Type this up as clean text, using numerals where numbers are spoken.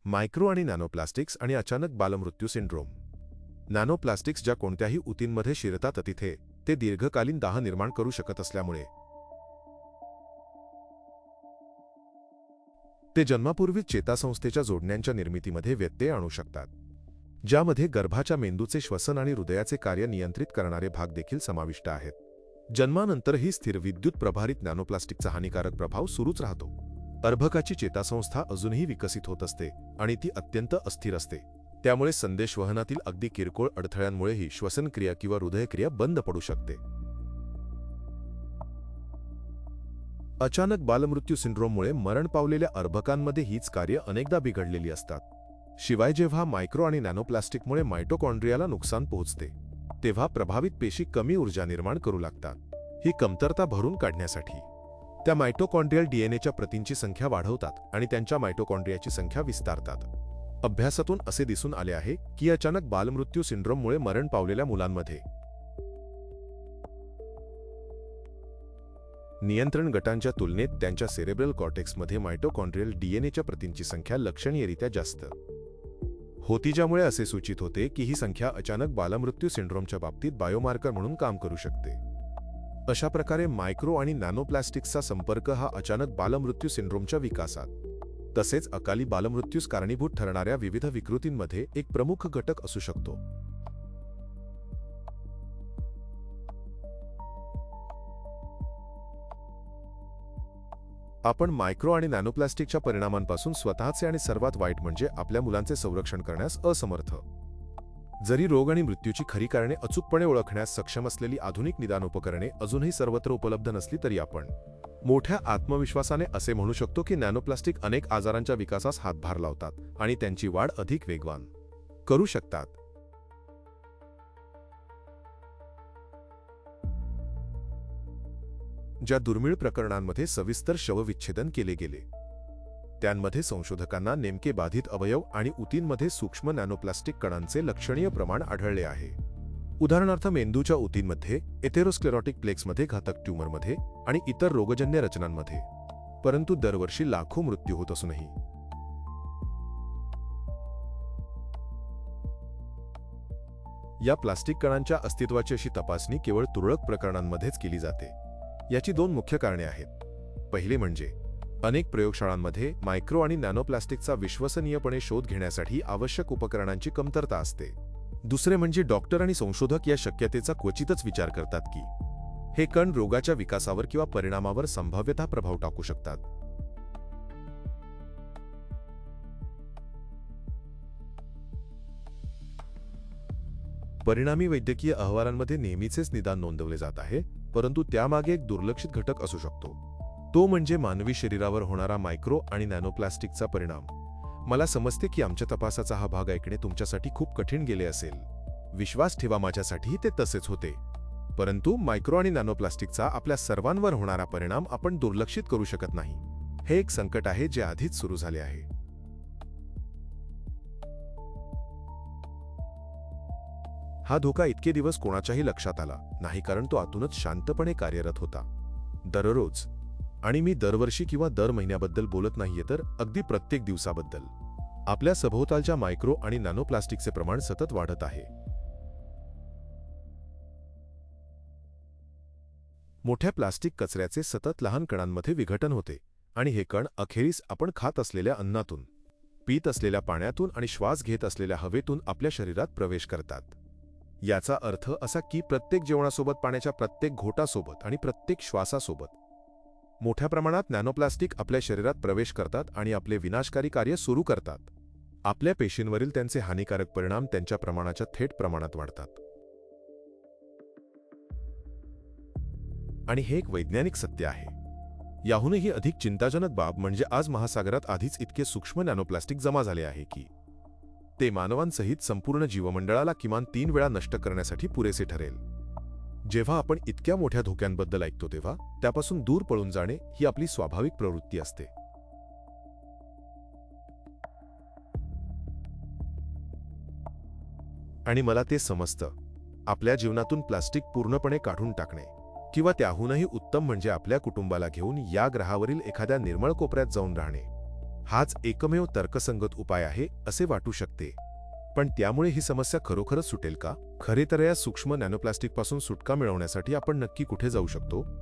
Micro आणि नॅनोप्लास्टिक्स आणि अचानक बालमृत्यू सिंड्रोम. नॅनोप्लास्टिक्स ज्या कोणत्याही ऊतींमध्ये शिरतात तिथे ते दीर्घकालीन दाह निर्माण करू शकत असल्यामुळे ते जन्मापूर्वीच चेतासंस्थेच्या जोडण्यांच्या निर्मितीमध्ये व्यत्यय आणू शकतात, ज्यामध्ये गर्भाच्या मेंदूचे श्वसन आणि हृदयाचे कार्य नियंत्रित करणारे भाग देखील समाविष्ट आहेत. जन्मानंतरही स्थिर विद्युत प्रभारित नॅनोप्लास्टिकचा हानिकारक प्रभाव सुरूच राहतो. अर्भकाची चेतासंस्था अजूनही विकसित होत असते आणि ती अत्यंत अस्थिर असते. त्यामुळे संदेशवहनातील अगदी किरकोळ अडथळ्यांमुळेही श्वसनक्रिया किंवा हृदयक्रिया बंद पडू शकते. अचानक बालमृत्यू सिंड्रोममुळे मरण पावलेल्या अर्भकांमध्ये हीच कार्य अनेकदा बिघडलेली असतात. शिवाय जेव्हा मायक्रो आणि नॅनोप्लास्टिकमुळे मायटोकॉन्ड्रियाला नुकसान पोहोचते तेव्हा प्रभावित पेशी कमी ऊर्जा निर्माण करू लागतात. ही कमतरता भरून काढण्यासाठी त्या मायटोकॉन्ड्रियल डीएनएच्या प्रतींची संख्या वाढवतात आणि त्यांच्या मायटोकॉन्ड्रियाची संख्या विस्तारतात. अभ्यासातून असे दिसून आले आहे की अचानक बालमृत्यू सिंड्रोममुळे मरण पावलेल्या मुलांमध्ये नियंत्रण गटांच्या तुलनेत त्यांच्या सेरेब्रल कॉर्टेक्समध्ये मायटोकॉन्ड्रियल डीएनएच्या प्रतींची संख्या लक्षणीयरित्या जास्त होती, ज्यामुळे असे सूचित होते की ही संख्या अचानक बालमृत्यू सिंड्रोमच्या बाबतीत बायोमार्कर म्हणून काम करू शकते. अशा प्रकारे मायक्रो आणि नॅनोप्लास्टिक्सचा संपर्क हा अचानक बालमृत्यू सिंड्रोमच्या विकासात तसेच अकाली बालमृत्यूस कारणीभूत ठरणाऱ्या विविध विकृतींमध्ये एक प्रमुख घटक असू शकतो. आपण मायक्रो आणि नॅनोप्लास्टिकच्या परिणामांपासून स्वतःचे आणि सर्वात वाईट म्हणजे आपल्या मुलांचे संरक्षण करण्यास असमर्थ. जरी रोग आणि मृत्यूची खरी कारणे अचूकपणे ओळखण्यास सक्षम असलेली आधुनिक निदान उपकरणे अजूनही सर्वत्र उपलब्ध नसली तरी आपण मोठ्या आत्मविश्वासाने असे म्हणू शकतो की नॅनोप्लास्टिक अनेक आजारांच्या विकासास हातभार लावतात आणि त्यांची वाढ अधिक वेगवान करू शकतात. ज्या दुर्मिळ प्रकरणांमध्ये सविस्तर शवविच्छेदन केले गेले त्यांमध्ये संशोधकांना नेमके बाधित अवयव आणि ऊतींमध्ये सूक्ष्म नॅनोप्लास्टिक कणांचे लक्षणीय प्रमाण आढळले आहे. उदाहरणार्थ मेंदूच्या ऊतींमध्ये, एथेरोस्क्लेरोटिक प्लेक्समध्ये, घातक ट्यूमरमध्ये आणि इतर रोगजन्य रचनांमध्ये. परंतु दरवर्षी लाखो मृत्यू होत असूनही या प्लास्टिक कणांच्या अस्तित्वाची अशी तपासणी केवळ तुरळक प्रकरणांमध्येच केली जाते. याची दोन मुख्य कारणे आहेत. पहिले म्हणजे अनेक प्रयोगशाळांमध्ये मायक्रो आणि नॅनोप्लास्टिकचा विश्वसनीयपणे शोध घेण्यासाठी आवश्यक उपकरणांची कमतरता असते. दुसरे म्हणजे डॉक्टर आणि संशोधक या शक्यतेचा क्वचितच विचार करतात की हे कण रोगाच्या विकासावर किंवा परिणामावर संभाव्यतः प्रभाव टाकू शकतात. परिणामी वैद्यकीय अहवालांमध्ये नेहमीचेच निदान नोंदवले जात आहे, परंतु त्यामागे एक दुर्लक्षित घटक असू शकतो. तो म्हणजे मानवी शरीरावर होणारा मायक्रो आणि नॅनोप्लास्टिकचा परिणाम. मला समजते की आमच्या तपासाचा हा भाग ऐकणे तुमच्यासाठी खूप कठीण गेले असेल. विश्वास ठेवा, माझ्यासाठीही ते तसेच होते. परंतु मायक्रो आणि नॅनोप्लास्टिकचा आपल्या सर्वांवर होणारा परिणाम आपण दुर्लक्षित करू शकत नाही. हे एक संकट आहे जे आधीच सुरू झाले आहे. हा धोका इतके दिवस कोणाच्याही लक्षात आला नाही, कारण तो आतूनच शांतपणे कार्यरत होता. दररोज, आणि मी दरवर्षी किंवा दर महिन्याबद्दल बोलत नाहीये, तर अगदी प्रत्येक दिवसाबद्दल, आपल्या सभोवतालच्या मायक्रो आणि नॅनोप्लास्टिकचे प्रमाण सतत वाढत आहे. मोठ्या प्लास्टिक कचऱ्याचे सतत लहान कणांमध्ये विघटन होते आणि हे कण अखेरीस आपण खात असलेल्या अन्नातून, पीत असलेल्या पाण्यातून आणि श्वास घेत असलेल्या हवेतून आपल्या शरीरात प्रवेश करतात. याचा अर्थ असा की प्रत्येक जेवणासोबत, पाण्याच्या प्रत्येक घोटासोबत आणि प्रत्येक श्वासासोबत मोठ्या प्रमाणात नॅनोप्लास्टिक आपल्या शरीरात प्रवेश करतात आणि आपले विनाशकारी कार्य सुरू करतात. आपल्या पेशींवरील त्यांचे हानिकारक परिणाम त्यांच्या प्रमाणाच्या थेट प्रमाणात वाढतात. आणि हे एक वैज्ञानिक सत्य आहे. याहूनही अधिक चिंताजनक बाब म्हणजे आज महासागरात आधीच इतके सूक्ष्म नॅनोप्लास्टिक जमा झाले आहे की ते मानवांसहित संपूर्ण जीवमंडळाला किमान 3 वेळा नष्ट करण्यासाठी पुरेसे ठरेल. जेव्हा आपण इतक्या मोठ्या धोक्यांबद्दल ऐकतो तेव्हा त्यापासून दूर पळून जाणे ही आपली स्वाभाविक प्रवृत्ती असते. आणि मला ते समजतं. आपल्या जीवनातून प्लास्टिक पूर्णपणे काढून टाकणे किंवा त्याहूनही उत्तम म्हणजे आपल्या कुटुंबाला घेऊन या ग्रहावरील एखाद्या निर्मळ कोपऱ्यात जाऊन राहणे हाच एकमेव तर्कसंगत उपाय आहे असे वाटू शकते. पण त्यामुळे ही समस्या खरोखरच सुटेल का? खरे तर या सूक्ष्म नॅनोप्लास्टिकपासून सुटका मिळवण्यासाठी आपण नक्की कुठे जाऊ शकतो?